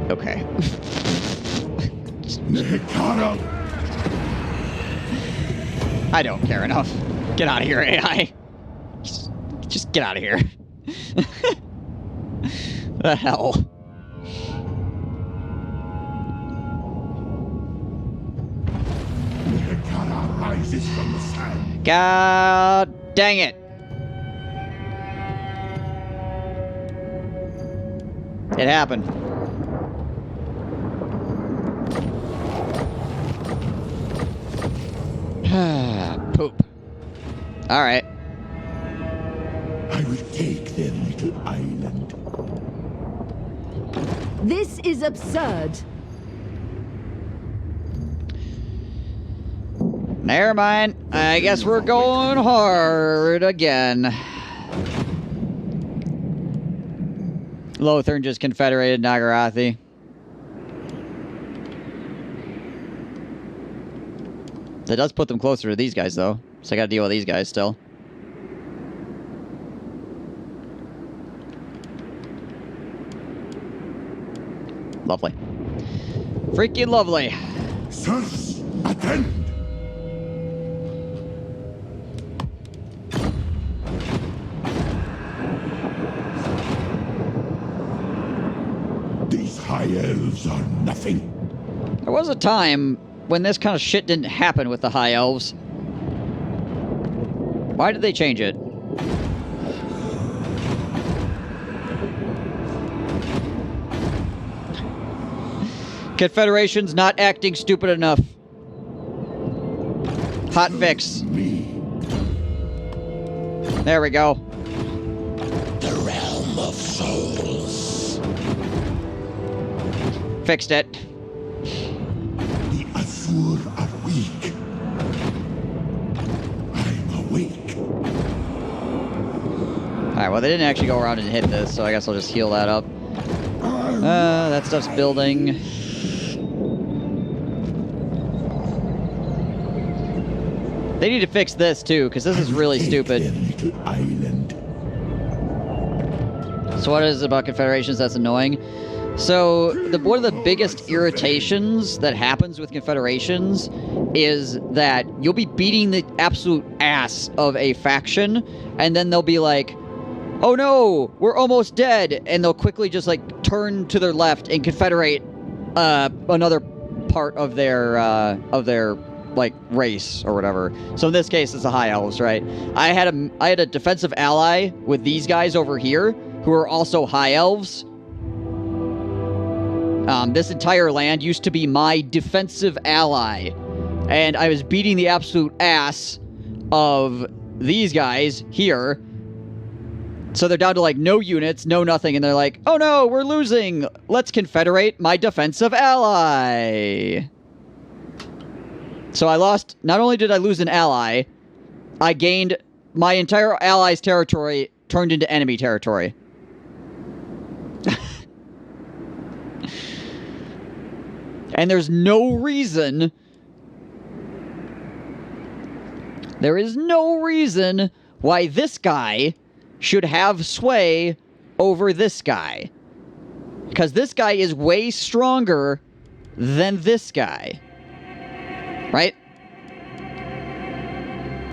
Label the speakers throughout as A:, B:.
A: Okay. I don't care enough. Get out of here, AI. Just get out of here. The hell?
B: Rises from the sand.
A: God dang it. It happened. Poop. All right.
B: I will take them to island.
C: This is absurd.
A: Never mind. I guess we're going hard again. Lothern just confederated Nagarathi. That does put them closer to these guys, though. So I gotta deal with these guys still. Lovely. Freaking lovely.
B: Sirs, attend! These high elves are nothing.
A: There was a time when this kind of shit didn't happen with the high elves. Why did they change it? Confederation's not acting stupid enough. Hot fix. There we go.
B: The realm of souls.
A: Fixed it.
B: The Asur are weak. I'm awake.
A: Alright, well, they didn't actually go around and hit this, so I guess I'll just heal that up. That stuff's building. They need to fix this, too, because this is really stupid.
B: To island.
A: So what is it about confederations that's annoying? So, one of the biggest irritations that happens with confederations is that you'll be beating the absolute ass of a faction, and then they'll be like, oh no, we're almost dead, and they'll quickly just, like, turn to their left and confederate another part of their like, race or whatever. So in this case, it's the High Elves, right? I had a defensive ally with these guys over here who are also High Elves. This entire land used to be my defensive ally, and I was beating the absolute ass of these guys here. So they're down to, like, no units, no nothing, and they're like, oh no, we're losing! Let's confederate my defensive ally! So I lost, not only did I lose an ally, I gained my entire ally's territory turned into enemy territory. And there's no reason, there is no reason why this guy should have sway over this guy. Because this guy is way stronger than this guy. Right?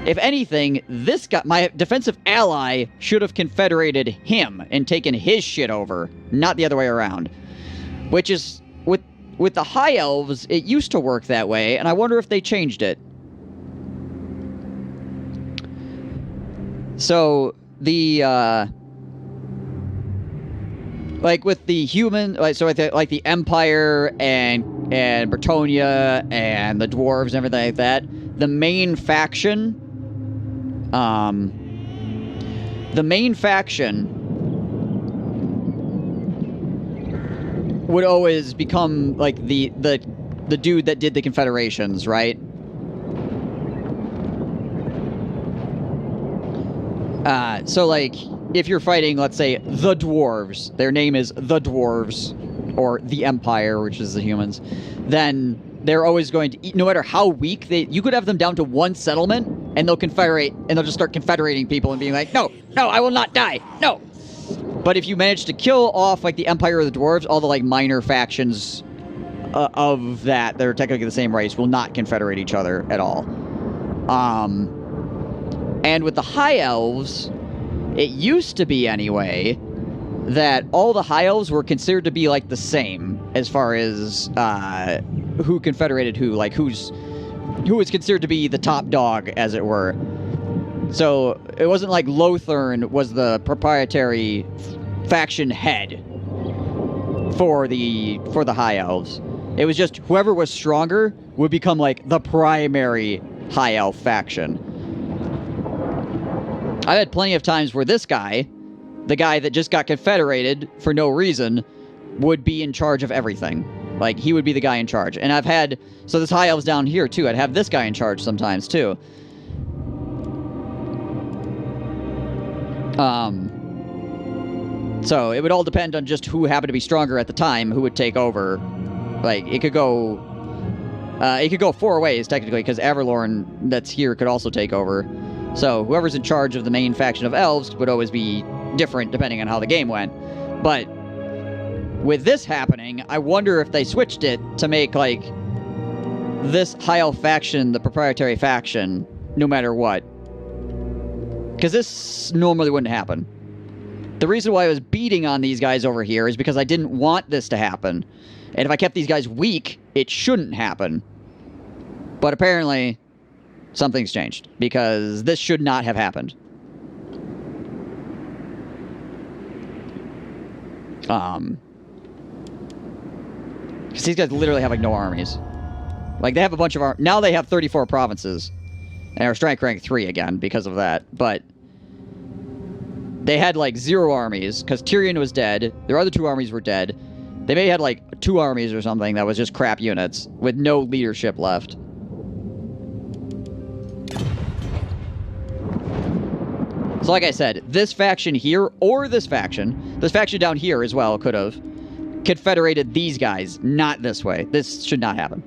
A: If anything, this guy, my defensive ally, should have confederated him and taken his shit over, not the other way around. Which is, with the High Elves, it used to work that way, and I wonder if they changed it. So, the, like with the human, like, so with the Empire and Bretonia and the dwarves and everything like that, the main faction would always become like the dude that did the confederations, right? So like if you're fighting, let's say, the dwarves, their name is the dwarves, or the Empire, which is the humans, then they're always going to eat, no matter how weak you could have them down to one settlement, and they'll confederate, and they'll just start confederating people and being like, no, I will not die, no. But if you manage to kill off, like, the Empire or the Dwarves, all the, like, minor factions of that are technically the same race will not confederate each other at all. And with the High Elves, it used to be, anyway, that all the High Elves were considered to be, like, the same as far as who confederated who. Like, who was considered to be the top dog, as it were. So it wasn't like Lothern was the proprietary faction head for the High Elves. It was just whoever was stronger would become, like, the primary High Elf faction. I've had plenty of times where this guy, the guy that just got confederated for no reason, would be in charge of everything. Like, he would be the guy in charge. And I've had... So this High Elves down here, too. I'd have this guy in charge sometimes, too. So it would all depend on just who happened to be stronger at the time, who would take over. Like, it could go 4 ways, technically, because Averlorn that's here could also take over. So whoever's in charge of the main faction of elves would always be different depending on how the game went. But with this happening, I wonder if they switched it to make, like, this High Elf faction the proprietary faction, no matter what. Because this normally wouldn't happen. The reason why I was beating on these guys over here is because I didn't want this to happen. And if I kept these guys weak, it shouldn't happen. But apparently, something's changed. Because this should not have happened. Because these guys literally have, like, no armies. Like, they have a bunch of now they have 34 provinces. And are strength rank 3 again because of that. But they had, like, 0 armies. Because Tyrion was dead. Their other 2 armies were dead. They may have had, like, 2 armies or something that was just crap units. With no leadership left. So like I said, this faction here, or this faction down here as well could have confederated these guys, not this way. This should not happen.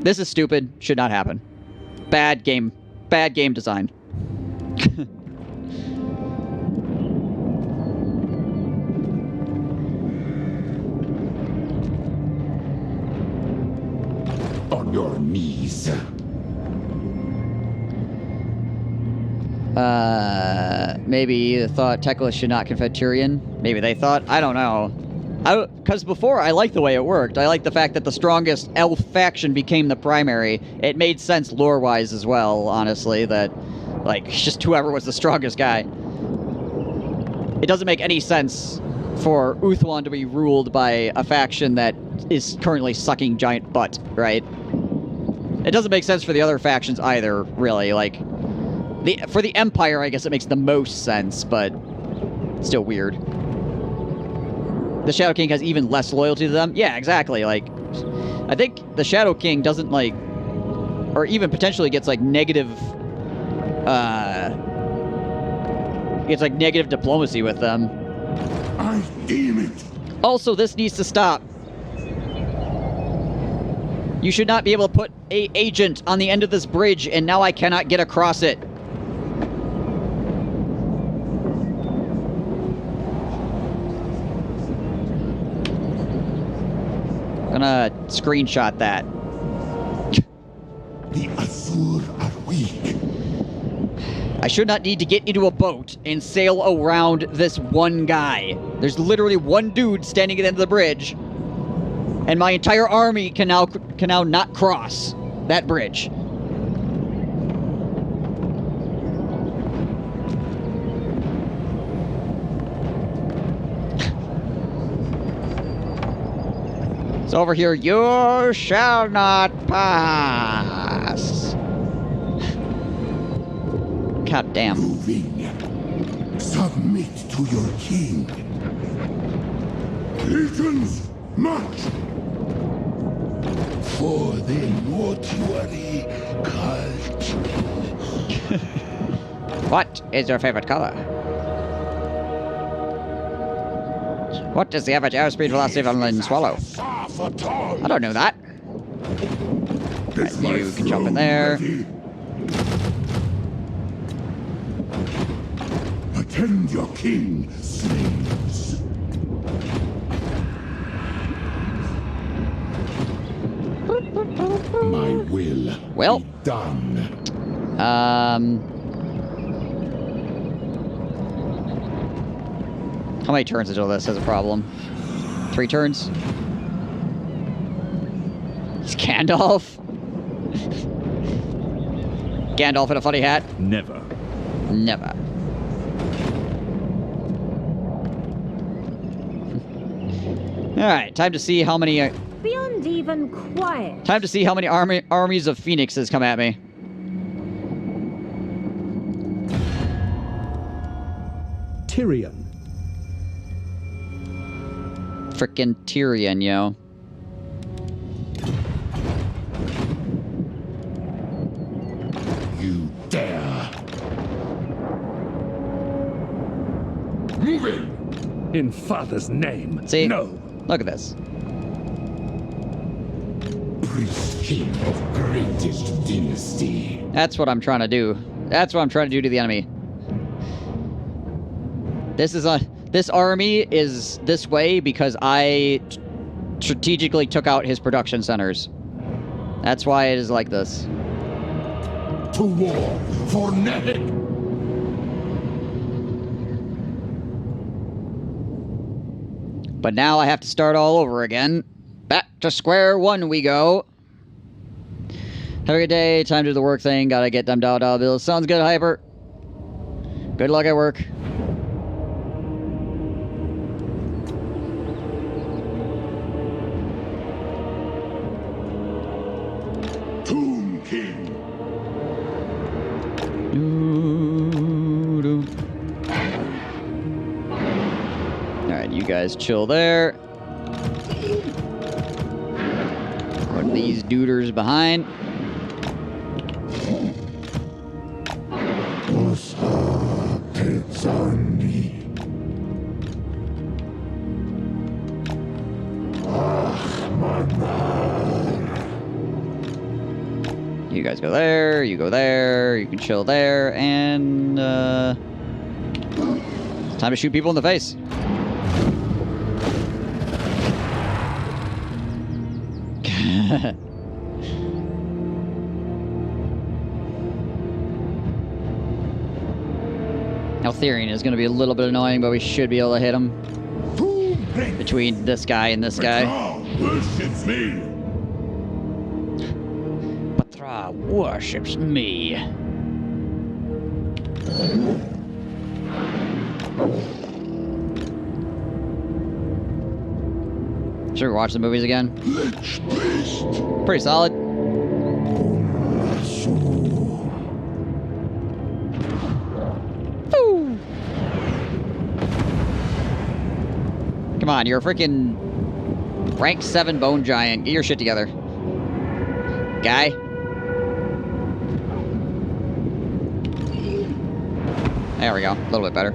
A: This is stupid, should not happen. Bad game design.
B: On your knees.
A: Maybe they thought Teclis should not confed Tyrion. Maybe they thought. I don't know. Because before, I liked the way it worked. I liked the fact that the strongest elf faction became the primary. It made sense lore-wise as well, honestly, that, like, just whoever was the strongest guy. It doesn't make any sense for Uthwan to be ruled by a faction that is currently sucking giant butt, right? It doesn't make sense for the other factions either, really. Like, for the Empire, I guess it makes the most sense, but still weird. The Shadow King has even less loyalty to them? Yeah, exactly. Like, I think the Shadow King doesn't, like, or even potentially gets, like, negative, gets, like, negative diplomacy with them.
B: I deem it.
A: Also, this needs to stop. You should not be able to put an agent on the end of this bridge, and now I cannot get across it. Gonna screenshot that.
B: The Asur are weak.
A: I should not need to get into a boat and sail around this one guy. There's literally one dude standing at the end of the bridge, and my entire army can now not cross that bridge. So over here, you shall not pass. God damn.
B: Moving. Submit to your king. Legions, march! For the mortuary cult.
A: What is your favorite color? What is the average airspeed velocity of a Linen Swallow? I don't know that. Right, you can jump in there.
B: Attend your king, slaves. will
A: Well.
B: be done.
A: How many turns until this has a problem? 3 turns? It's Gandalf? Gandalf in a funny hat?
D: Never.
A: Never. Alright, time to see how many...
C: Beyond even quiet.
A: time to see how many armies of phoenixes come at me.
D: Tyrion.
A: Frickin' Tyrion, yo.
B: You dare. Moving.
D: In Father's name.
A: See?
D: No.
A: Look at this.
B: Priest king of greatest dynasty.
A: That's what I'm trying to do. That's what I'm trying to do to the enemy. This army is this way because I strategically took out his production centers. That's why it is like this.
B: To war for Nehek.
A: But now I have to start all over again. Back to square one we go. Have a good day. Time to do the work thing. Gotta get them dollar bills. Sounds good, Hyper. Good luck at work.
B: Tomb King.
A: Alright, you guys chill there. Put these duders behind. You guys go there, you go there, you can chill there, and time to shoot people in the face. Altherian is going to be a little bit annoying, but we should be able to hit him between this guy and this guy.
B: Worships me.
A: Patra worships me. Should we watch the movies again? Pretty solid. Woo. Come on, you're a freaking rank 7 bone giant. Get your shit together. Guy. There we go. A little bit better.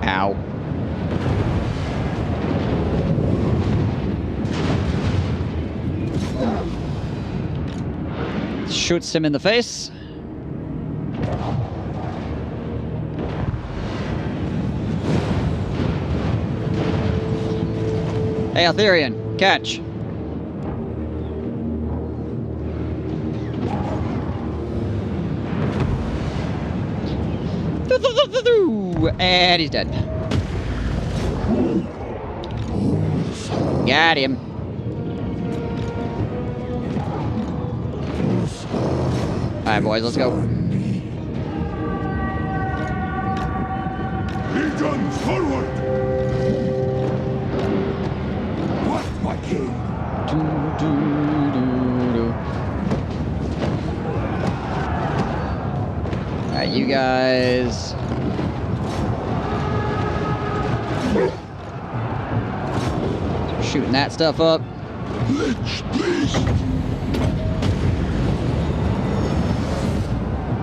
A: Ow. Shoots him in the face. Hey, Altherian, catch. And he's dead. Got him. Alright, boys, let's go.
B: Legions forward. What, my king?
A: Alright, you guys. Shooting that stuff up.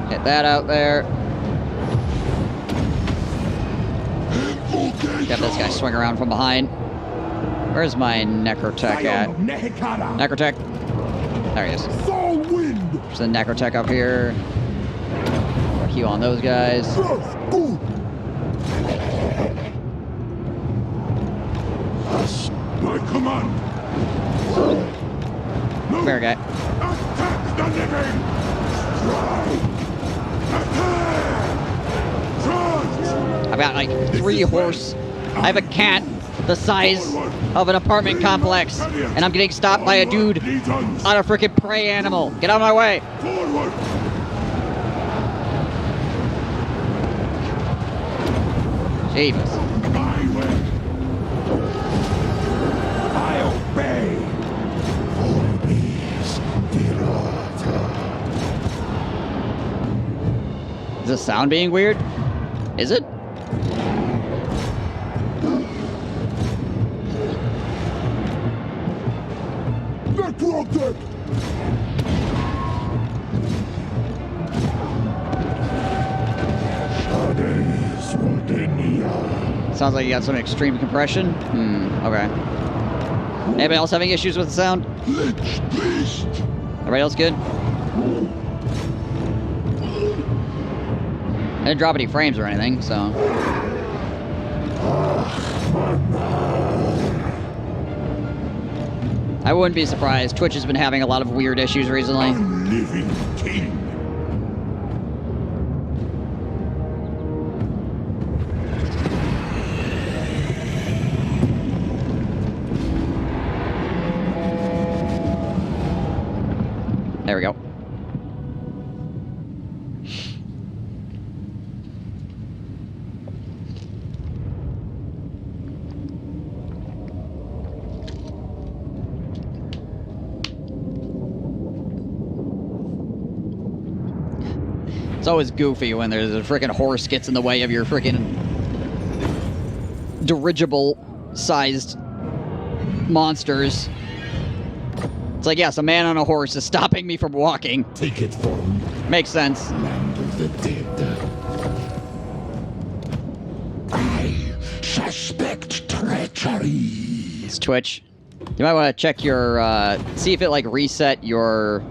A: Hit that out there. Got this guy swing around from behind. Where's my Necrotech at? Necrotech. There he is. There's the Necrotech up here. Heal on those guys.
B: my command. No.
A: Fair guy.
B: Attack the living. Strike. Attack. Charge.
A: I've got like 3 horse. I have a cat the size of an apartment complex, and I'm getting stopped by a dude on a freaking prey animal. Get out of my way.
B: Forward.
A: Jesus.
B: My way. I obey.
A: Is the sound being weird? Is it? Sounds like you got some extreme compression. Okay. Anybody else having issues with the sound? Everybody else good? I didn't drop any frames or anything, so. I wouldn't be surprised. Twitch has been having a lot of weird issues recently.
B: Living king.
A: There we go. It's always goofy when there's a freaking horse gets in the way of your freaking dirigible-sized monsters. It's like, yes, a man on a horse is stopping me from walking.
B: Take it from
A: Makes sense.
B: land of the dead. I suspect treachery.
A: It's Twitch. You might want to check your, see if it, like, reset your,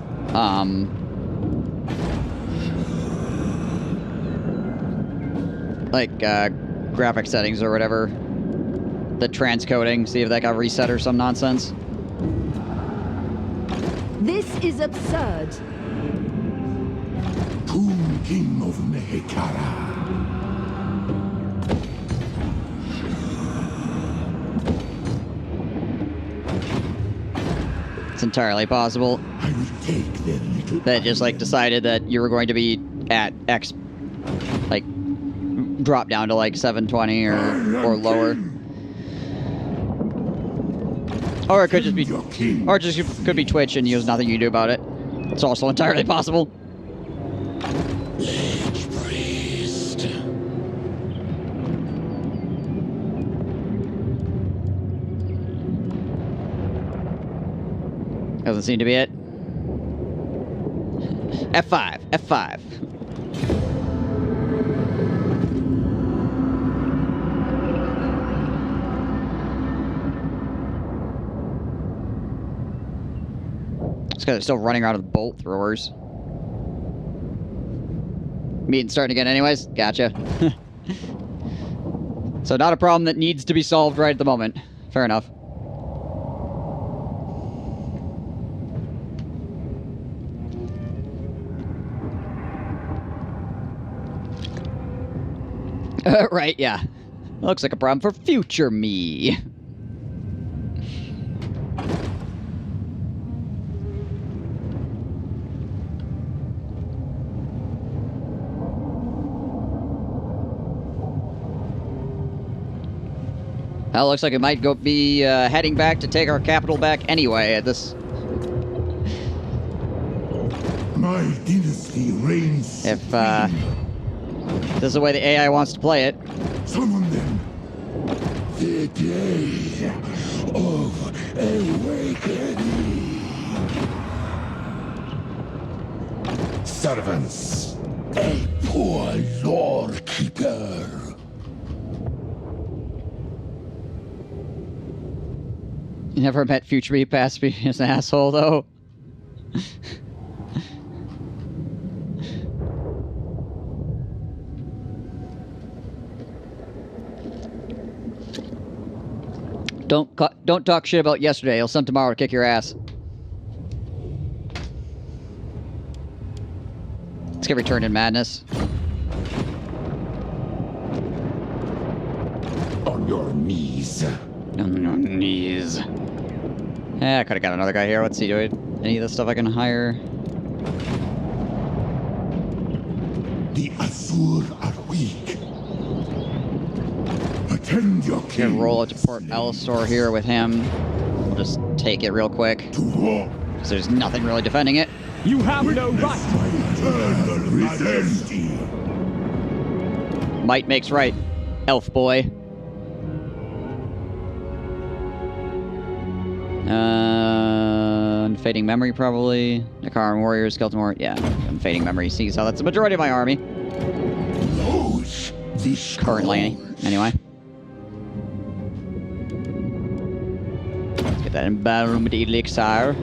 A: like, graphic settings or whatever. The transcoding, see if that got reset or some nonsense.
C: This is absurd.
B: Tomb King of Nehekara.
A: It's entirely possible
B: I will take their little
A: that it just, like, decided that you were going to be at X, like, drop down to, like, 720 or lower. Or it could just be, or it just could be Twitch and there's nothing you can do about it. It's also entirely possible.
B: priest.
A: Doesn't seem to be it. F5, F5. It's because they're still running around with bolt throwers. Meeting's starting again anyways? Gotcha. So not a problem that needs to be solved right at the moment. Fair enough. Right, yeah. Looks like a problem for future me. Well, looks like it might be heading back to take our capital back anyway at this.
B: My dynasty reigns.
A: If this is the way the AI wants to play it.
B: Summon them. The day of awakening. Servants. A poor lore keeper.
A: You never met future me past me as an asshole though. Don't talk shit about yesterday. He'll send tomorrow to kick your ass. Let's get returned in madness.
B: On your knees.
A: On your knees. Yeah, I could have got another guy here. What's he doing? Any of the stuff I can hire?
B: The Asur are weak. Attend your king.
A: Gonna roll up to Port Elstor here with him. We'll just take it real quick.
B: To war.
A: Because there's nothing really defending it.
D: You have no
B: My
D: right!
B: eternal majesty.
A: Might makes right, elf boy. Fading memory, probably. Nakaran warriors, skeleton warrior. Yeah, fading memory. See, so that's the majority of my army.
B: Those. This
A: Currently, anyway. Let's get that embalmed elixir.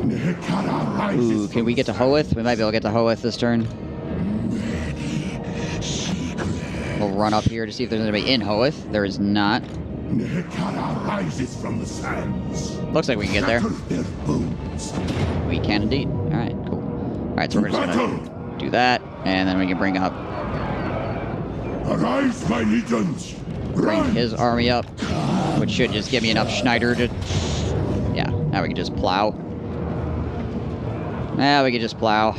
B: Nehekara rises.
A: Ooh, can we get to Hoeth? We might be able to get to Hoeth this turn. We'll run up here to see if there's anybody in Hoeth. There is not.
B: Nehekara rises from the sands.
A: Looks like we can get there.
B: Shatter their bones.
A: We can indeed. Alright, cool. Alright, so we're just gonna do that, and then we can bring up
B: Arise, my legions.
A: bring
B: Run.
A: his army up, which should just give me enough Schneider to... Yeah, now we can just plow. Now we can just plow.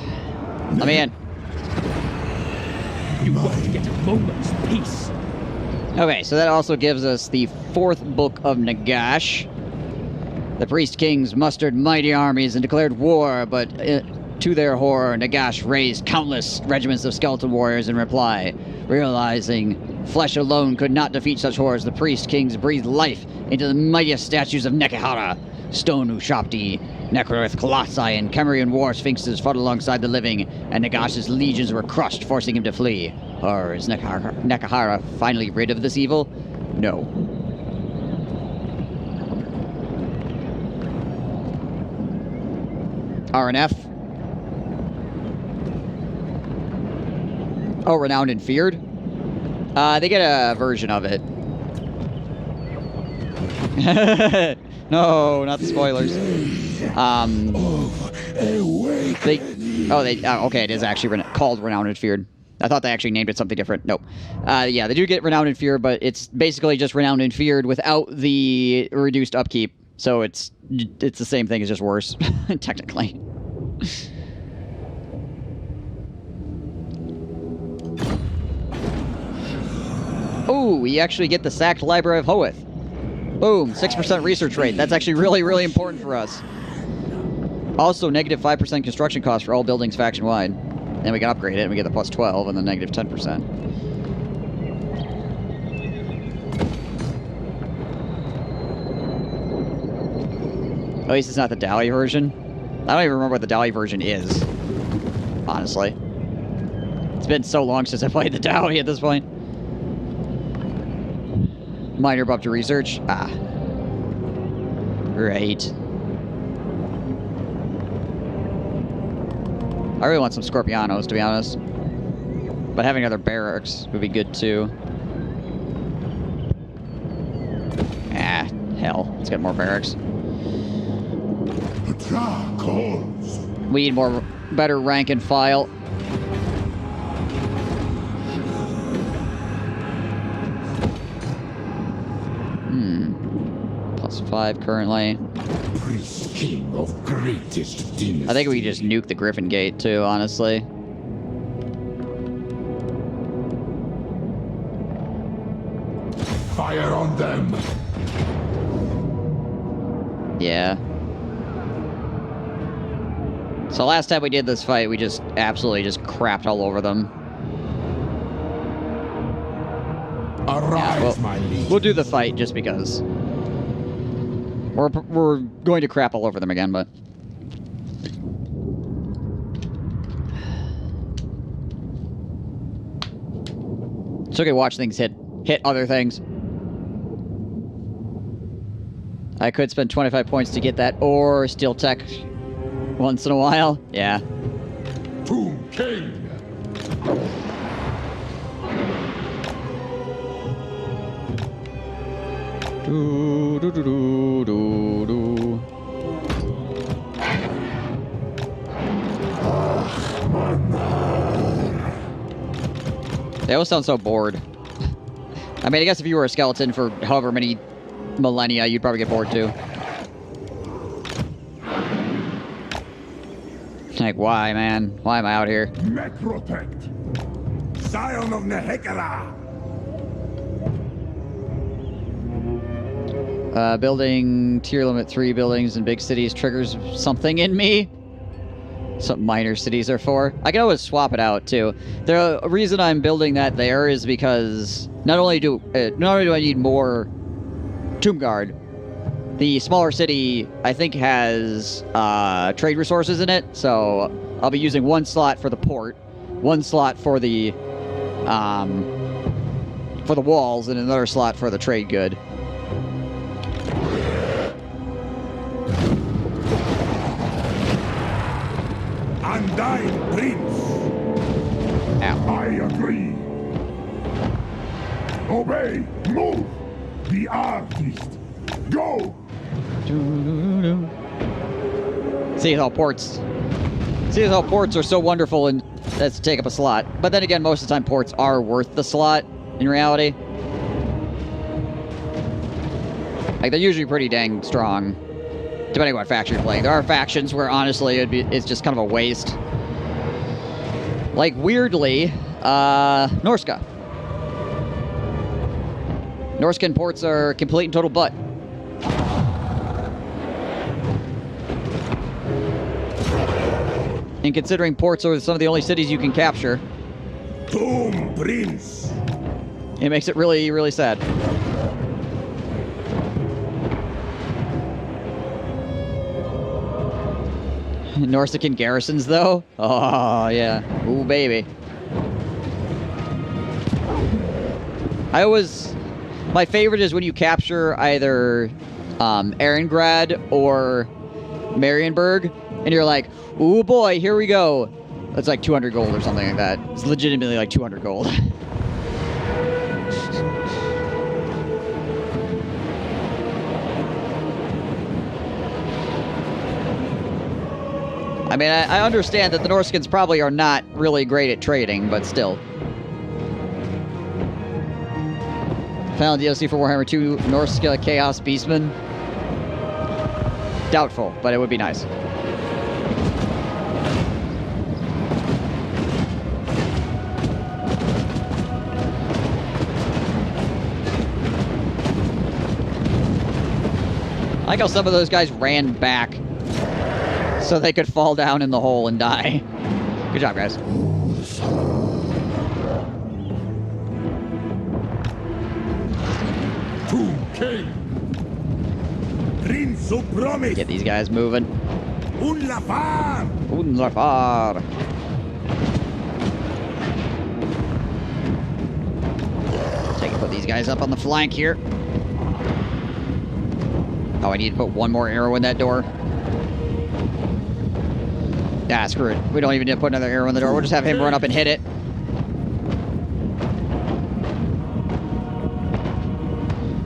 A: Let me in.
D: You won't get a moment's peace.
A: Okay, so that also gives us the 4th book of Nagash. The Priest Kings mustered mighty armies and declared war, but to their horror, Nagash raised countless regiments of skeleton warriors in reply. Realizing flesh alone could not defeat such horrors, the Priest Kings breathed life into the mightiest statues of Nekahara. Stone Ushapti, Necroith Colossi, and Kemerian war sphinxes fought alongside the living, and Nagash's legions were crushed, forcing him to flee. Or is Nekahara finally rid of this evil? No. RNF. Oh, Renowned and Feared? They get a version of it. No, not the spoilers. Okay, it is actually called Renowned and Feared. I thought they actually named it something different. Nope. Yeah, they do get Renowned and Feared, but it's basically just Renowned and Feared without the reduced upkeep. So it's the same thing, it's just worse, technically. Oh, we actually get the sacked Library of Hoeth. Boom, 6% research rate. That's actually really, really important for us. Also, negative 5% construction cost for all buildings faction-wide. And we can upgrade it, and we get the plus 12 and the negative 10%. At least it's not the Dali version. I don't even remember what the Dali version is, honestly. It's been so long since I played the Dali at this point. Minor buff to research. Ah. Right. I really want some Scorpianos, to be honest. But having other barracks would be good, too. Ah, hell. Let's get more barracks. We need more better rank and file. Plus 5 currently.
B: Priest King of greatest dynasty.
A: I think we just nuke the Griffin Gate too, honestly.
B: Fire on them.
A: Yeah. So last time we did this fight, we just absolutely just crapped all over them.
B: Arise,
A: Yeah,
B: my legions.
A: we'll do the fight just because. We're going to crap all over them again, but... It's okay to watch things hit other things. I could spend 25 points to get that, or Steel Tech once in a while. Yeah.
B: Tomb King.
A: Do, do, do, do, do, do. They all sound so bored. I mean, I guess if you were a skeleton for however many millennia, you'd probably get bored too. Like, why, man? Why am I out here?
B: Necrotect. Scion of Nehekara.
A: Building tier limit 3 buildings in big cities triggers something in me. Some minor cities are for. I can always swap it out too. The reason I'm building that there is because not only do I need more Tomb Guard, the smaller city I think has trade resources in it, so I'll be using one slot for the port, one slot for the walls, and another slot for the trade good.
B: Undying Prince.
A: Ow.
B: I agree. Obey. Move. The artist. Go.
A: See how ports are so wonderful and that's to take up a slot. But then again, most of the time ports are worth the slot in reality. Like, they're usually pretty dang strong, depending on what faction you're playing. There are factions where honestly it's just kind of a waste. Like, weirdly, Norska. Norscan ports are complete and total butt. And considering ports are some of the only cities you can capture,
B: Tomb Prince.
A: it makes it really, really sad. Norsican garrisons, though? Oh, yeah. Ooh, baby. My favorite is when you capture either Erengrad or Marienburg, and you're like, ooh boy, here we go. That's like 200 gold or something like that. It's legitimately like 200 gold. I mean, I understand that the Norskins probably are not really great at trading, but still. Final DLC for Warhammer 2 Norska Chaos Beastmen? Doubtful, but it would be nice. I like how some of those guys ran back so they could fall down in the hole and die. Good job, guys.
B: King. Prince of Promise.
A: Get these guys moving.
B: Unlafar.
A: Unlafar. Take and put these guys up on the flank here. Oh, I need to put one more arrow in that door. Ah, screw it. We don't even need to put another arrow in the door. We'll just have him run up and hit it.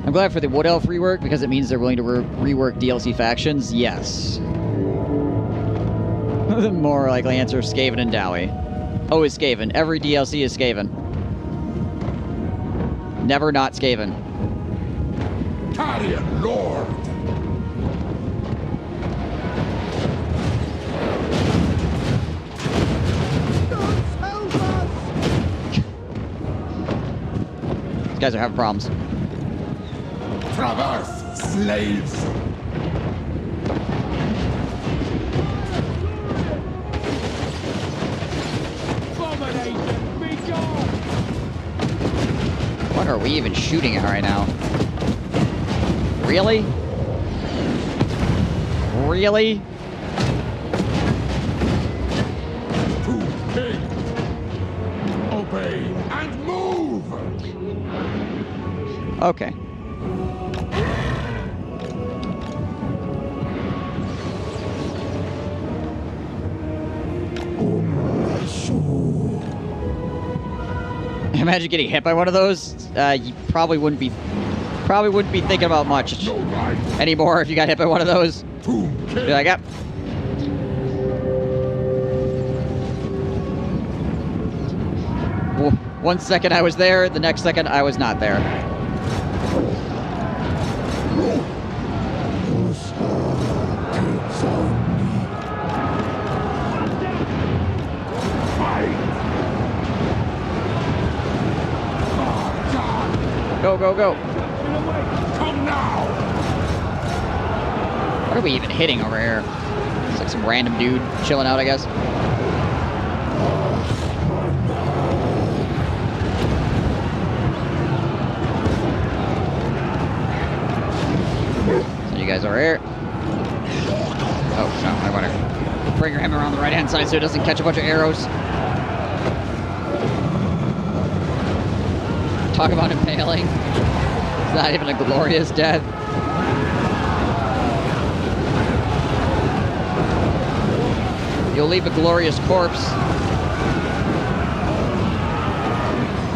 A: I'm glad for the Wood Elf rework because it means they're willing to rework DLC factions. Yes. The more likely answer, Skaven and Dowie. Always Skaven. Every DLC is Skaven. Never not Skaven.
B: Carrion Lord.
A: These guys are having problems.
B: Traverse, slaves.
A: What are we even shooting at right now? Really? Really?
B: To king. Obey and move.
A: Okay. Imagine getting hit by one of those. You probably wouldn't be probably wouldn't be thinking about much
B: No right.
A: anymore if you got hit by one of those.
B: Tomb
A: Be
B: king.
A: like, yep. One second I was there, the next second I was not there. Go, go, go.
B: Come now.
A: What are we even hitting over here? It's like some random dude chilling out, I guess. So you guys are here. Oh, no, I want to bring him around the right-hand side so he doesn't catch a bunch of arrows. Talk about impaling. It's not even a glorious death. You'll leave a glorious corpse.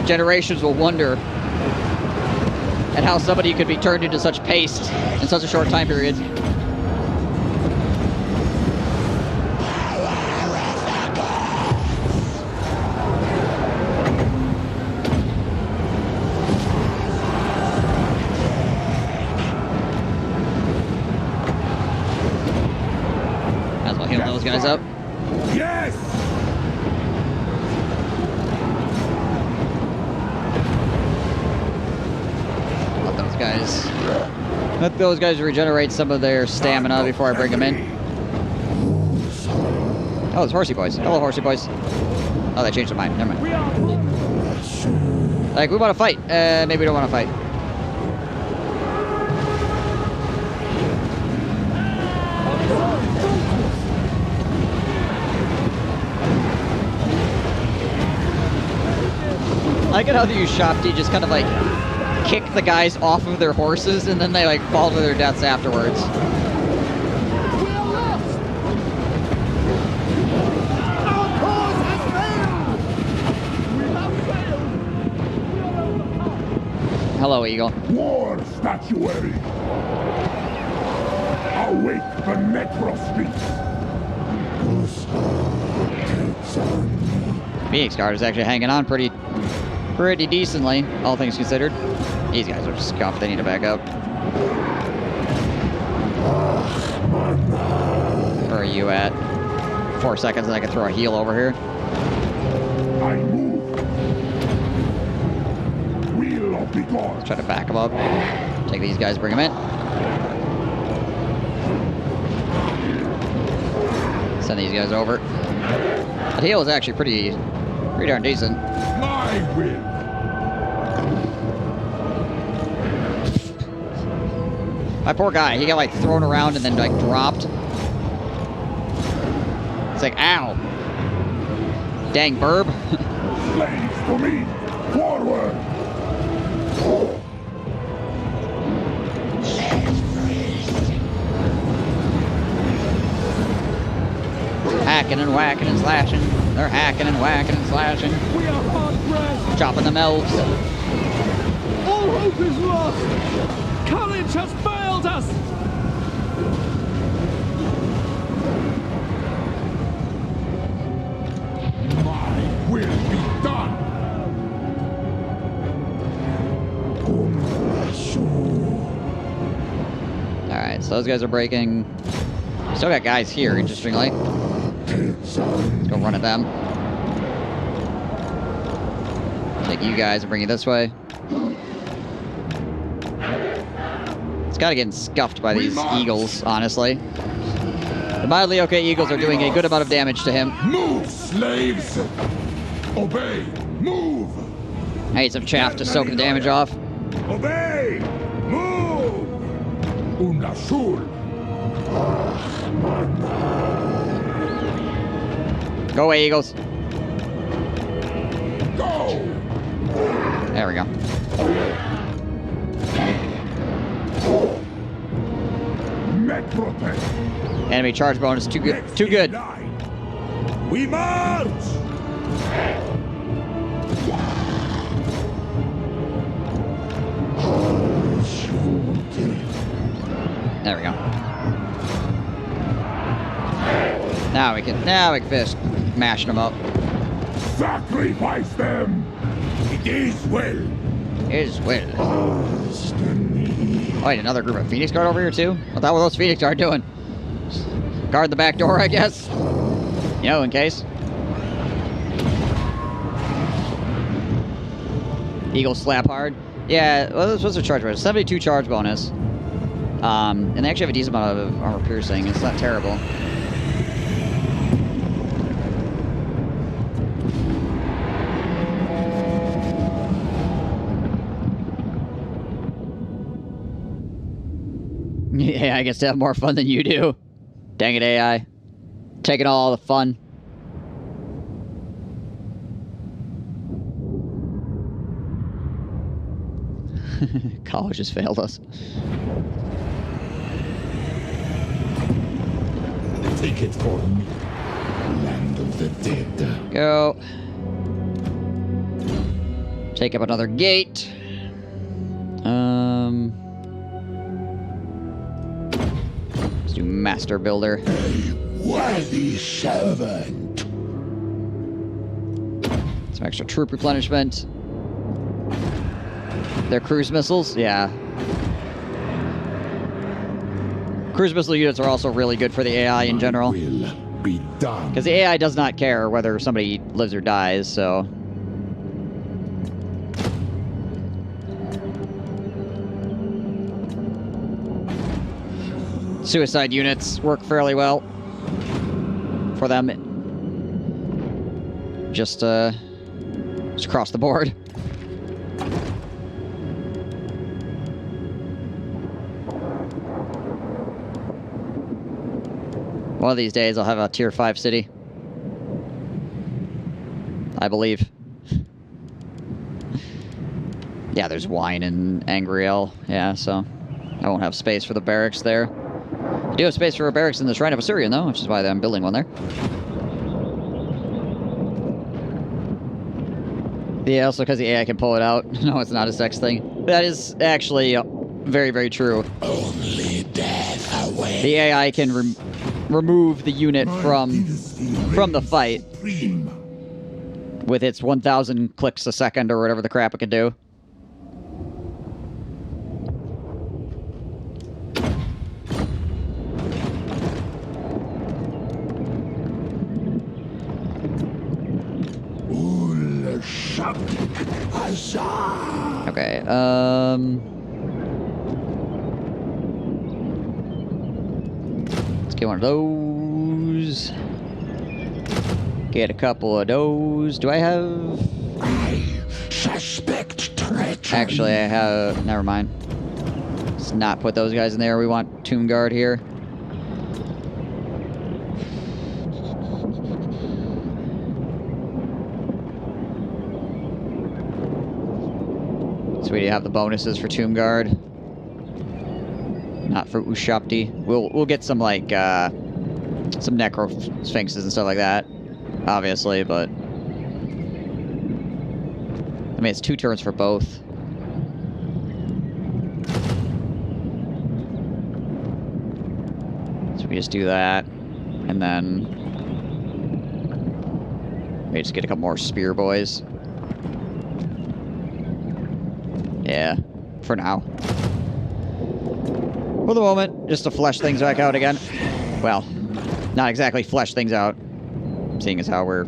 A: Generations will wonder at how somebody could be turned into such paste in such a short time period. Might as well heal those guys up.
B: Yes.
A: Let those guys regenerate some of their stamina before I bring them in. Oh, it's horsey boys. Hello, horsey boys. Oh, they changed their mind. Never mind. Like, we want to fight. Maybe we don't want to fight. I get how they use Shopti, just kind of like kick the guys off of their horses and then they like fall to their deaths afterwards. Hello, Eagle.
B: War statuary. Awake the necrospheres.
A: Phoenix Guard is actually hanging on pretty decently, all things considered. These guys are scuffed. They need to back up. Where are you at? 4 seconds and I can throw a heal over here.
B: I move. Wheel of the gods.
A: Try to back them up. Take these guys, bring them in. Send these guys over. That heal is actually pretty darn decent.
B: My will.
A: My poor guy, he got like thrown around and then like dropped. It's like, ow. Dang burb.
B: Slaves for me. Forward.
A: Hacking and whacking and slashing. They're hacking and whacking and slashing.
D: We are hard pressed.
A: Chopping them elves.
D: All hope is lost. Courage has failed us.
B: My will be done.
A: Alright, so those guys are breaking. Still got guys here, interestingly. Let's go run at them. Take you guys and bring you this way. It's kind of getting scuffed by these eagles, honestly. The mildly okay eagles are doing a good amount of damage to him.
B: Move, slaves. Obey. Move.
A: I need some chaff to soak the damage off.
B: Obey. Move. Unashul.
A: Go away, eagles.
B: Go.
A: There we go.
B: Metrope.
A: Enemy charge bonus too good. Too good.
B: We march.
A: There we go. Now we can finish mashing them up.
B: Sacrifice them! It is well.
A: Is well. Oh, wait, another group of Phoenix Guard over here too? I thought what those Phoenix Guard doing? Guard the back door, I guess. You know, in case. Eagle slap hard. Yeah, well, what's their charge bonus? 72 charge bonus. And they actually have a decent amount of armor piercing. It's not terrible. Yeah, I guess to have more fun than you do. Dang it, AI. Taking all the fun. College has failed us.
B: Take it for me. Land of the dead.
A: Go. Take up another gate. Let's do Master Builder.
B: Worthy servant.
A: Some extra troop replenishment. Their cruise missiles, yeah. Cruise missile units are also really good for the AI in general.
B: Will be done.
A: Because the AI does not care whether somebody lives or dies, so... Suicide units work fairly well for them. Just across the board. One of these days I'll have a tier 5 city. I believe. Yeah, there's wine in Angriel. Yeah, so I won't have space for the barracks there. I do have space for a barracks in the Shrine of Osirian, though, which is why I'm building one there. Yeah, also because the AI can pull it out. No, it's not a sex thing. That is actually very, very true.
B: Only death awaits.
A: The AI can remove the unit from the fight with its 1,000 clicks a second or whatever the crap it can do. Okay, let's get one of those. Get a couple of those. Do I have...
B: I suspect treachery.
A: Actually, I have... Never mind. Let's not put those guys in there. We want Tomb Guard here. So we have the bonuses for Tomb Guard. Not for Ushapti. We'll get some like some Necro Sphinxes and stuff like that, obviously, but I mean it's 2 turns for both. So we just do that, and then we just get a couple more Spear Boys. Yeah, for now. For the moment, just to flesh things back out again. Well, not exactly flesh things out, seeing as how we're...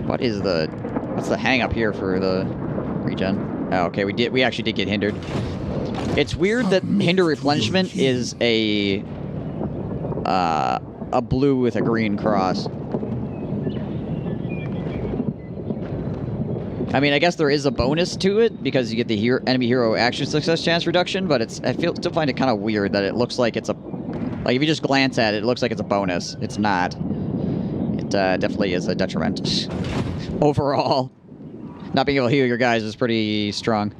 A: What's the hang-up here for the regen? Oh, okay, we actually did get hindered. It's weird that hinder replenishment is a blue with a green cross. I mean, I guess there is a bonus to it because you get the enemy hero action success chance reduction, but I still find it kind of weird that it looks like it's a... Like, if you just glance at it, it looks like it's a bonus. It's not. It definitely is a detriment. Overall, not being able to heal your guys is pretty strong.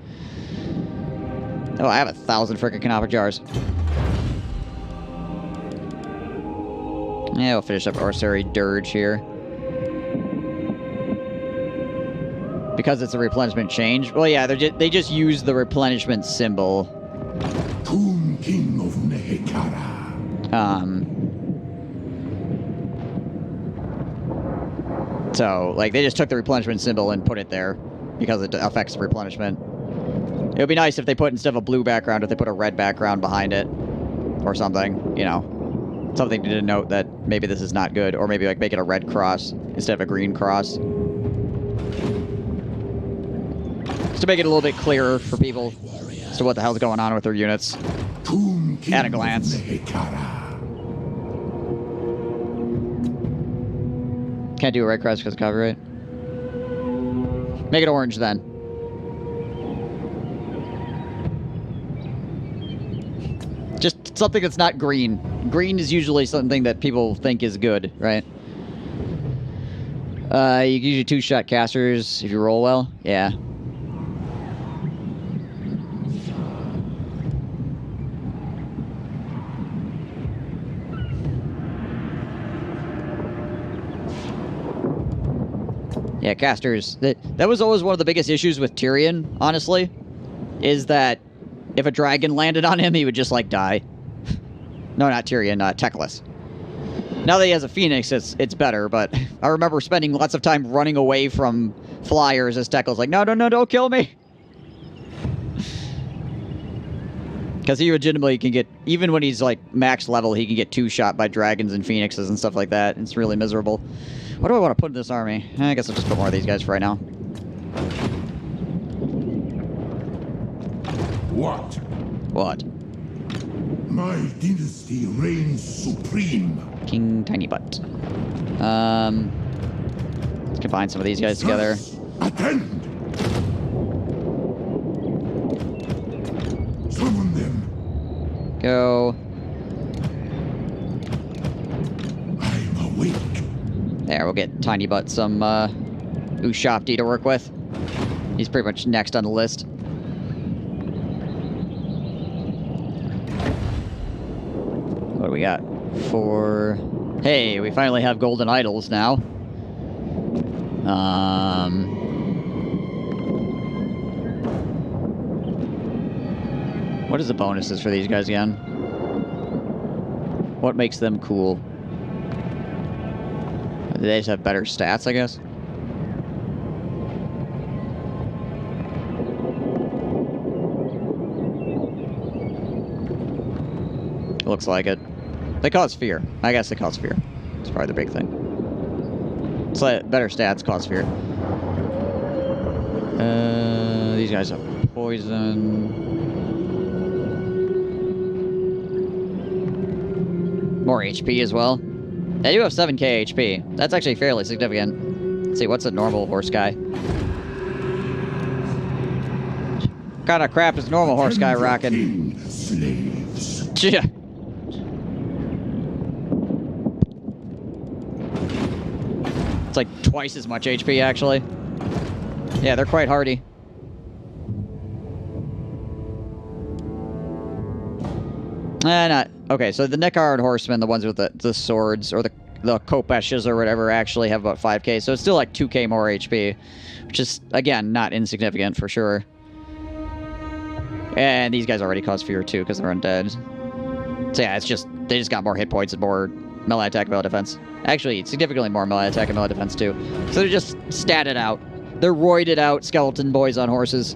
A: Oh, I have 1,000 frickin' canopic jars. Yeah, we'll finish up Orsary Dirge here. Because it's a replenishment change. Well, yeah, they just use the replenishment symbol.
B: Tomb King of
A: So, like, they just took the replenishment symbol and put it there because it affects replenishment. It would be nice if they put, instead of a blue background, if they put a red background behind it or something, you know. Something to denote that maybe this is not good, or maybe, like, make it a red cross instead of a green cross. Just to make it a little bit clearer for people as to what the hell's going on with their units at a glance. Can't do a red cross because of copyright. Make it orange then. Just something that's not green. Green is usually something that people think is good, right? You can usually two-shot casters if you roll well. Yeah. Yeah, casters. That was always one of the biggest issues with Tyrion, honestly, is that if a dragon landed on him, he would just, like, die. No, not Tyrion, Teclis. Now that he has a Phoenix, it's better, but I remember spending lots of time running away from flyers as Teclis, like, no, don't kill me! Because he legitimately can get, even when he's, like, max level, he can get two-shot by dragons and phoenixes and stuff like that. It's really miserable. What do I want to put in this army? I guess I'll just put more of these guys for right now.
B: What?
A: What?
B: My dynasty reigns supreme.
A: King Tiny Butt. Let's combine some of these guys together.
B: Attend! Summon them.
A: Go.
B: I'm awake.
A: There, we'll get Tiny Butt some Ushopti to work with. He's pretty much next on the list. What do we got? Hey, we finally have golden idols now. What is the bonuses for these guys again? What makes them cool? Do they just have better stats, I guess? Looks like it. They cause fear. I guess they cause fear. It's probably the big thing. It's like better stats cause fear. These guys have poison. More HP as well. They do have 7k HP. That's actually fairly significant. Let's see, what's a normal horse guy? What kind of crap is a normal horse guy rocking?
B: Slaves.
A: Yeah. It's like twice as much HP, actually. Yeah, they're quite hardy. Not... Okay, so the Nekard horsemen, the ones with the swords, or the Kopeshes or whatever, actually have about 5k, so it's still like 2k more HP, which is, again, not insignificant for sure. And these guys already cause fear, too, because they're undead. So yeah, it's just... They just got more hit points and more melee attack, melee defense. Actually, significantly more melee attack and melee defense, too. So they're just statted out. They're roided out skeleton boys on horses.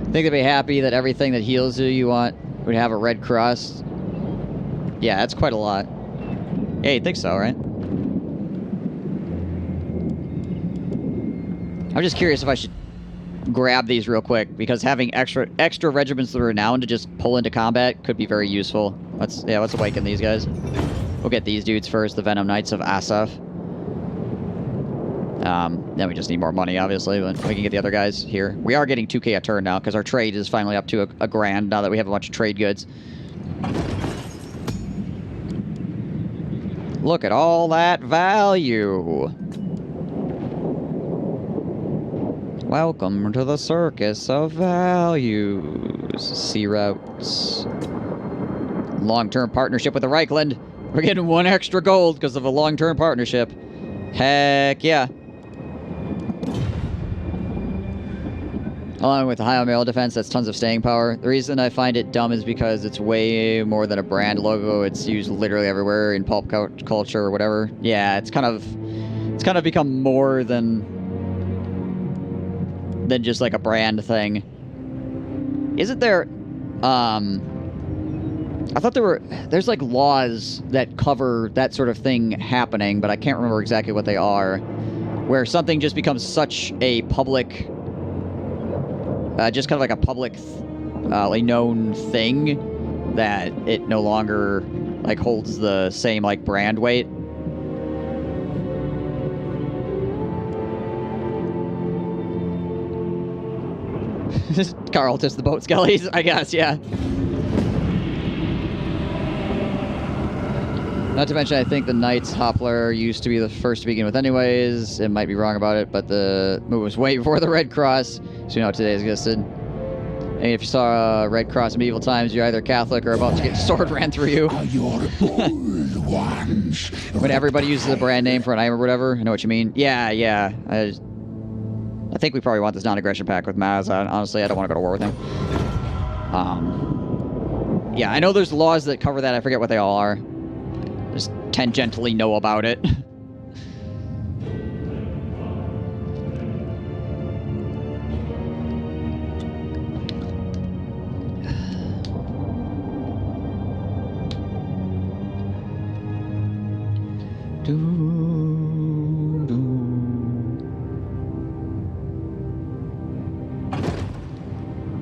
A: I think they'd be happy that everything that heals you want would have a red cross. Yeah, that's quite a lot. Yeah, you'd think so, right? I'm just curious if I should grab these real quick, because having extra regiments of renown to just pull into combat could be very useful. Let's awaken these guys. We'll get these dudes first, the Venom Knights of Asaf. Then we just need more money, obviously, but we can get the other guys here. We are getting 2k a turn now, because our trade is finally up to a grand, now that we have a bunch of trade goods. Look at all that value! Welcome to the circus of values. Sea routes. Long-term partnership with the Reichland. We're getting 1 extra gold because of a long-term partnership. Heck yeah. Along with the high on mail defense, that's tons of staying power. The reason I find it dumb is because it's way more than a brand logo. It's used literally everywhere in pulp culture or whatever. Yeah, it's kind of become more than just like a brand thing. Isn't there? I thought there's like laws that cover that sort of thing happening, but I can't remember exactly what they are. Where something just becomes such a public, just kind of like a public, like known thing that it no longer like holds the same like brand weight. Carl tips the boat skellies, I guess, yeah. Not to mention, I think the Knight's Hoppler used to be the first to begin with anyways. It might be wrong about it, but the move was way before the Red Cross, so you know today existed. And if you saw Red Cross in medieval times, you're either Catholic or about to get your sword ran through you. When everybody uses a brand name for an item or whatever, I know what you mean. Yeah. I think we probably want this non-aggression pack with Maz. Honestly, I don't want to go to war with him. Yeah, I know there's laws that cover that. I forget what they all are. Just tangentially know about it.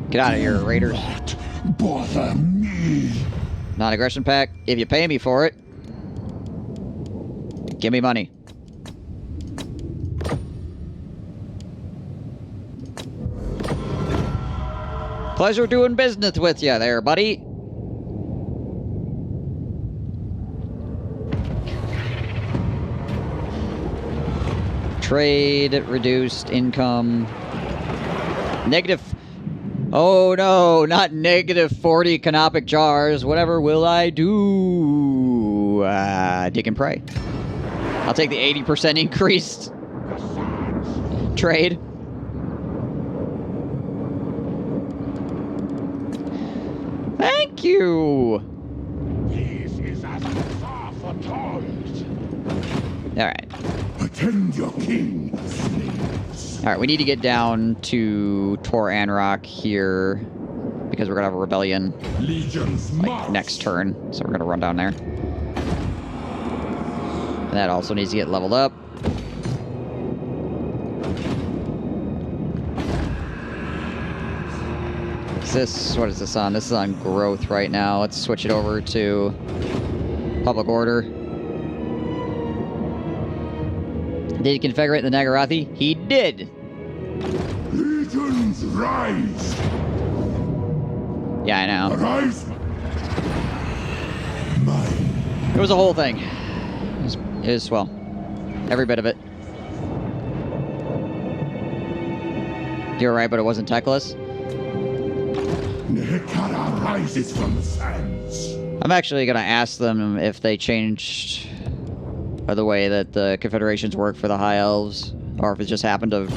A: Get out of here, Raiders.
B: Bother me.
A: Non-aggression pack. If you pay me for it, give me money. Pleasure doing business with you there, buddy. Trade, reduced income. Negative. Oh no, not negative 40 canopic jars. Whatever will I do? Dig and pray. I'll take the 80% increased trade. Thank you.
B: This is as far foretold.
A: All right.
B: Attend your king, slaves.
A: All right, we need to get down to Tor Anrock here because we're gonna have a rebellion
B: Legions
A: like next turn, so we're gonna run down there. And that also needs to get leveled up. What is this on? This is on growth right now. Let's switch it over to public order. Did he configure the Nagarathi? He did!
B: Legions rise!
A: Yeah, I know.
B: Arise! Mine.
A: It was a whole thing. It was swell. Every bit of it. You're right, but it wasn't techless.
B: Nehekara rises from the sands.
A: I'm actually going to ask them if they changed the way that the confederations work for the High Elves, or if it just happened to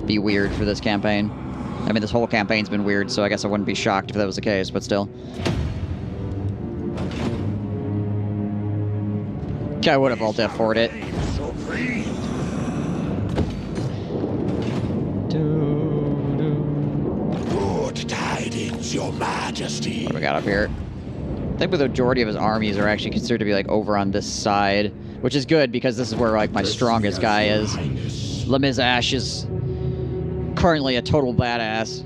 A: be weird for this campaign. I mean, this whole campaign's been weird, so I guess I wouldn't be shocked if that was the case, but still. I would have alt F4'd it.
B: Good tidings, your majesty.
A: What do we got up here? I think the majority of his armies are actually considered to be like over on this side, which is good because this is where like my strongest guy is. Lemiz Ash is currently a total badass,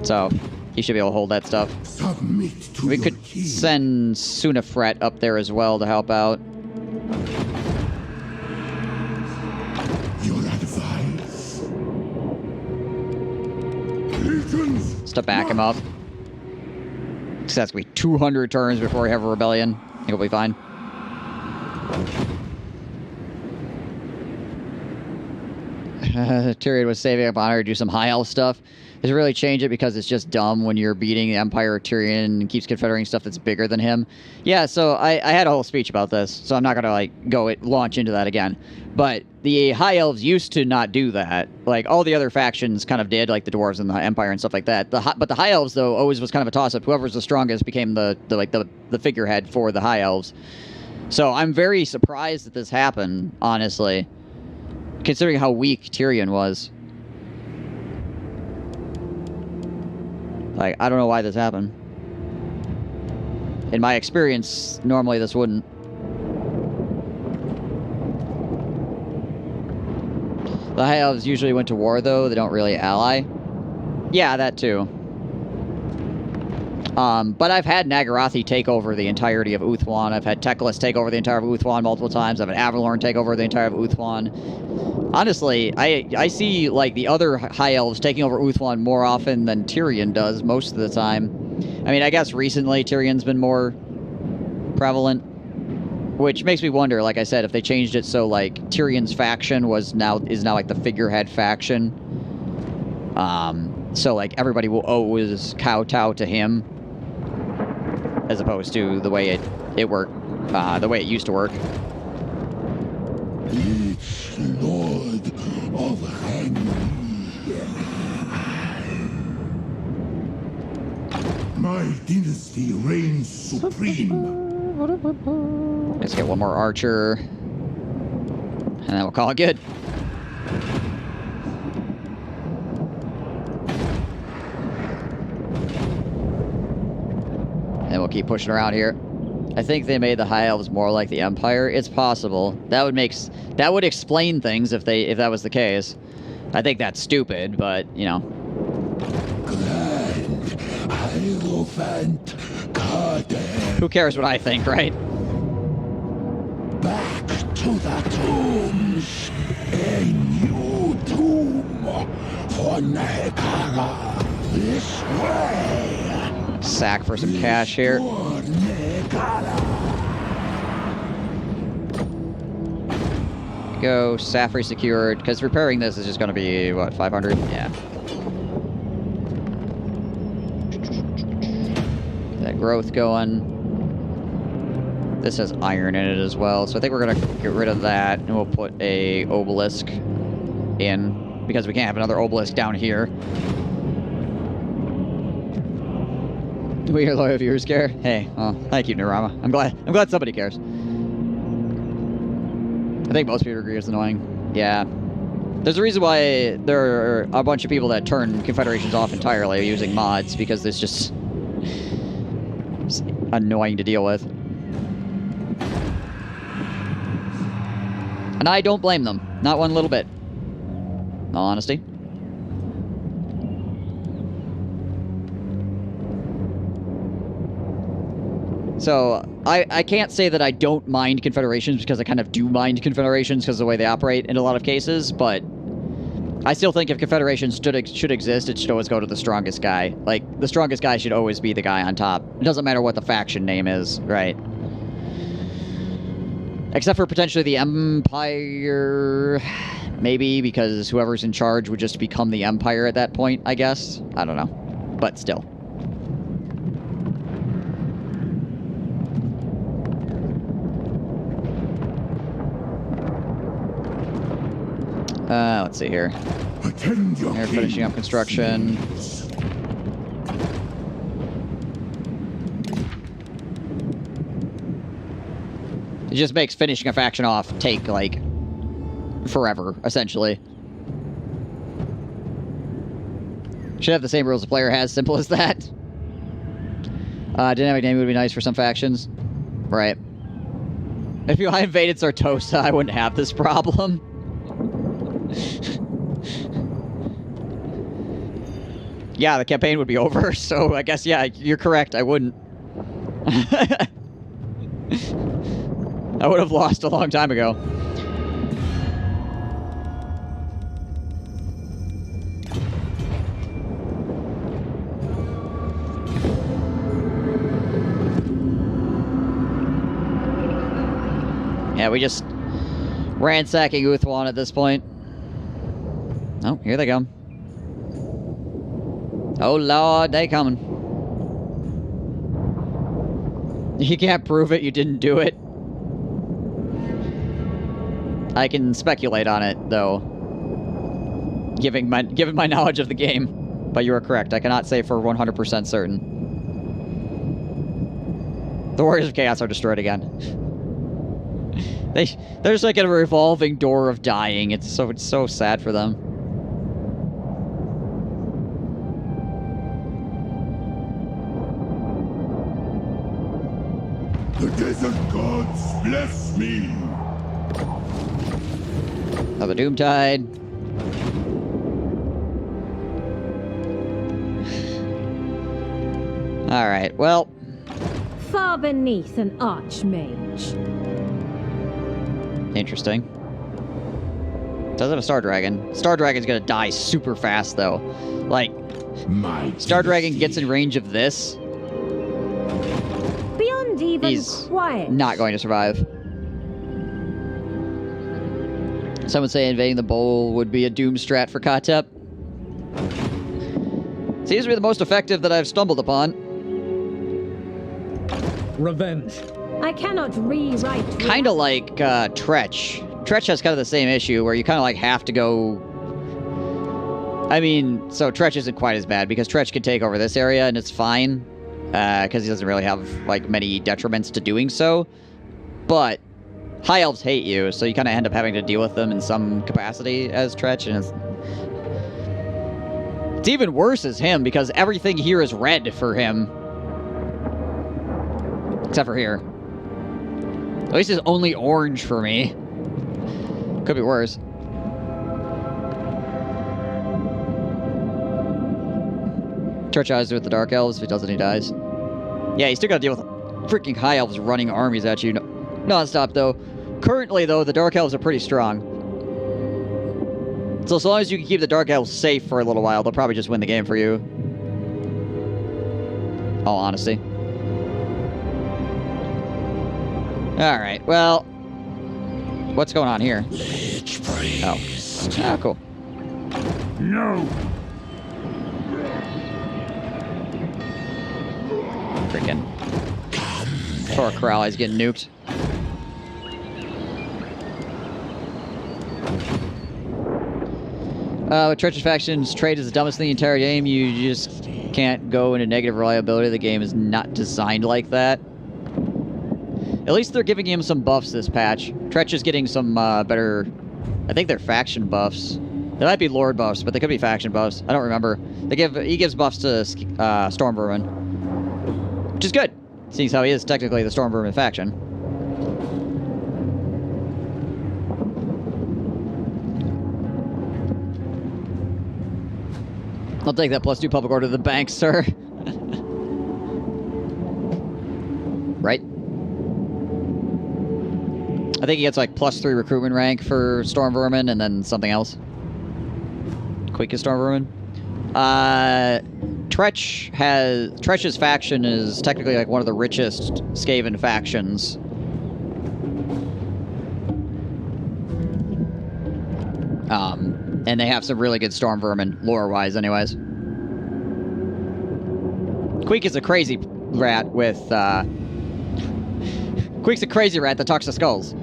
A: so he should be able to hold that stuff.
B: Submit to
A: We
B: your
A: could
B: king.
A: send Sunafret up there as well to help out.
B: Your advice. Legions.
A: Just to back him up. Because that's going to be 200 turns before we have a rebellion. I think we'll be fine. Tyrion was saving up honor to do some high elf stuff. Has really changed it because it's just dumb when you're beating the Empire. Tyrion keeps confederating stuff that's bigger than him. Yeah, so I had a whole speech about this, so I'm not gonna like launch into that again. But the High Elves used to not do that. Like all the other factions kind of did, like the Dwarves and the Empire and stuff like that. But the High Elves though always was kind of a toss up. Whoever's the strongest became the figurehead for the High Elves. So I'm very surprised that this happened, honestly, considering how weak Tyrion was. Like, I don't know why this happened. In my experience, normally this wouldn't. The High Elves usually went to war, though. They don't really ally. Yeah, that too. But I've had Nagarathi take over the entirety of Uthwan. I've had Teclis take over the entire of Uthwan multiple times. I've had Avalorn take over the entire of Uthwan. Honestly, I see, like, the other High Elves taking over Uthwan more often than Tyrion does most of the time. I mean, I guess recently Tyrion's been more prevalent, which makes me wonder, like I said, if they changed it so, like, Tyrion's faction is now like the figurehead faction. So, like, everybody will always kowtow to him, as opposed to the way it worked, the way it used to work.
B: Each Lord of my dynasty reigns supreme.
A: Let's get one more archer, and then we'll call it good. And we'll keep pushing around here. I think they made the High Elves more like the Empire. It's possible. That would explain things if that was the case. I think that's stupid, but you know.
B: Grand Hierophant Carden.
A: Who cares what I think, right?
B: Back to the tombs. A new tomb for Nehekara. This way.
A: Sack for some cash here. Go, Safri secured, because repairing this is just going to be, what, 500? Yeah. Get that growth going. This has iron in it as well, so I think we're going to get rid of that, and we'll put a obelisk in, because we can't have another obelisk down here. Do we hear loyal viewers care? Hey, well, thank you, Nirama. I'm glad somebody cares. I think most people agree it's annoying. Yeah. There's a reason why there are a bunch of people that turn confederations off entirely using mods, because it's just it's annoying to deal with. And I don't blame them. Not one little bit. In all honesty. So, I can't say that I don't mind confederations, because I kind of do mind confederations because of the way they operate in a lot of cases, but I still think if confederations should exist, it should always go to the strongest guy. Like, the strongest guy should always be the guy on top. It doesn't matter what the faction name is, right? Except for potentially the Empire, maybe, because whoever's in charge would just become the Empire at that point, I guess. I don't know, but still. Let's see here. They're finishing up construction. It just makes finishing a faction off take, like, forever, essentially. Should have the same rules the player has, simple as that. Dynamic naming would be nice for some factions. Right. If I invaded Sartosa, I wouldn't have this problem. Yeah, the campaign would be over, so I guess, yeah, you're correct, I wouldn't. I would have lost a long time ago. Yeah, we just ransacking Uthwan at this point. Oh, here they come. Oh, Lord, they coming. You can't prove it, you didn't do it. I can speculate on it, though. Given my knowledge of the game. But you are correct, I cannot say for 100% certain. The Warriors of Chaos are destroyed again. They're just like in a revolving door of dying. It's so sad for them.
B: The desert gods bless me.
A: Oh, the Doomtide. Alright, well.
C: Far beneath an archmage.
A: Interesting. Doesn't have a Star Dragon. Star Dragon's gonna die super fast, though. Like, Star Dragon gets in range of this.
C: Beyond even
A: He's
C: quiet.
A: not going to survive. Some would say invading the bowl would be a doom strat for Katep. Seems to be the most effective that I've stumbled upon.
D: Revenge.
C: I cannot rewrite.
A: Kind of like Tretch. Tretch has kind of the same issue where you kind of like have to go... I mean, so Tretch isn't quite as bad because Tretch can take over this area and it's fine. Because he doesn't really have like many detriments to doing so. But High Elves hate you, so you kind of end up having to deal with them in some capacity as Tretch, and it's even worse as him because everything here is red for him. Except for here. At least it's only orange for me. Could be worse. Tretch eyes with the Dark Elves. If he doesn't, he dies. Yeah, you still gotta deal with freaking High Elves running armies at you non-stop, though. Currently, though, the Dark Elves are pretty strong. So as long as you can keep the Dark Elves safe for a little while, they'll probably just win the game for you. All honesty. Alright, well... What's going on here? Oh. Ah, cool.
B: No.
A: Freaking... Poor Corral, he's getting nuked. With Treacherous Factions, trade is the dumbest thing in the entire game. You just can't go into negative reliability. The game is not designed like that. At least they're giving him some buffs this patch. Tretch is getting some better... I think they're faction buffs. They might be Lord buffs, but they could be faction buffs. I don't remember. He gives buffs to Storm Vermin. Which is good, seeing how he is technically the Storm Vermin faction. I'll take that +2 public order to the bank, sir. Right? I think he gets like +3 recruitment rank for Storm Vermin and then something else. Quickest Storm Vermin. Tretch's faction is technically like one of the richest Skaven factions. And they have some really good Storm Vermin, lore-wise anyways. Queek is a crazy rat with, Queek's a crazy rat that talks to skulls.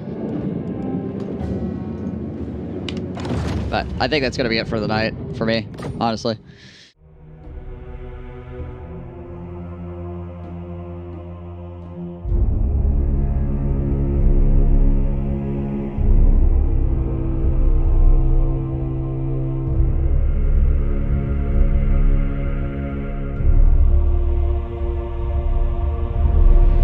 A: But I think that's going to be it for the night, for me, honestly.